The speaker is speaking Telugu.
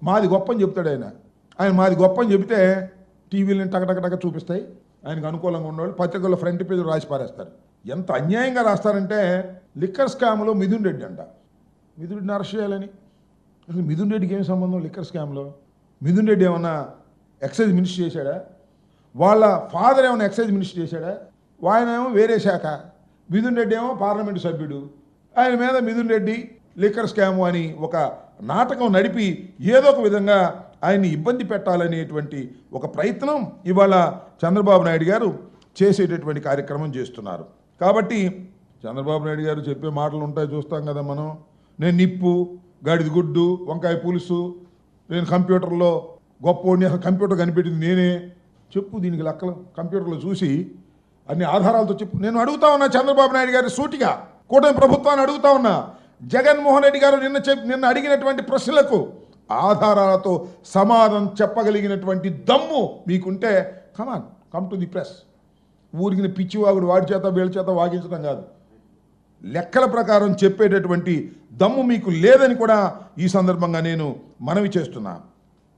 మాది గొప్ప అని చెప్తాడు ఆయన మాది గొప్ప అని చెబితే టీవీలను టకటకటక చూపిస్తాయి, ఆయనకు అనుకూలంగా ఉన్నవాళ్ళు పత్రికల్లో ఫ్రంట్ పేజ్ రాసి పారేస్తారు. ఎంత అన్యాయంగా రాస్తారంటే లిక్కర్ స్కామ్లో మిథున్ రెడ్డి అంట, మిథున్ రెడ్డిని అరెస్ట్ చేయాలని. అసలు మిథున్ రెడ్డికి ఏం సంబంధం లిక్కర్ స్కామ్లో? మిథున్ రెడ్డి ఏమన్నా ఎక్సైజ్ మినిస్టర్ చేశాడా? వాళ్ళ ఫాదర్ ఏమైనా ఎక్సైజ్ మినిస్టర్ చేశాడా? ఆయన ఏమో వేరే శాఖ, మిథున్ రెడ్డి ఏమో పార్లమెంటు సభ్యుడు. ఆయన మీద మిథున్ రెడ్డి లిక్కర్ స్కాము అని ఒక నాటకం నడిపి ఏదో ఒక విధంగా ఆయన్ని ఇబ్బంది పెట్టాలనేటువంటి ఒక ప్రయత్నం ఇవాళ చంద్రబాబు నాయుడు గారు చేసేటటువంటి కార్యక్రమం చేస్తున్నారు. కాబట్టి చంద్రబాబు నాయుడు గారు చెప్పే మాటలు ఉంటాయి, చూస్తాం కదా మనం. నేను నిప్పు, గాడిద గుడ్డు, వంకాయ పులుసు, నేను కంప్యూటర్లో గొప్పోడిని, అసలు కంప్యూటర్ కనిపెట్టింది నేనే, చెప్పు దీనికి లెక్కలు కంప్యూటర్లో చూసి అన్ని ఆధారాలతో చెప్పు. నేను అడుగుతా ఉన్నా చంద్రబాబు నాయుడు గారి సూటిగా, కూటమి ప్రభుత్వాన్ని అడుగుతా ఉన్నా. జగన్మోహన్ రెడ్డి గారు నిన్న అడిగినటువంటి ప్రశ్నలకు ఆధారాలతో సమాధానం చెప్పగలిగినటువంటి దమ్ము మీకుంటే కమ్ టు ది ప్రెస్. ఊరికి పిచ్చివాగుడు వాడి చేత వీళ్ళ చేత వాగించడం కాదు, లెక్కల ప్రకారం చెప్పేటటువంటి దమ్ము మీకు లేదని కూడా ఈ సందర్భంగా నేను మనవి చేస్తున్నా.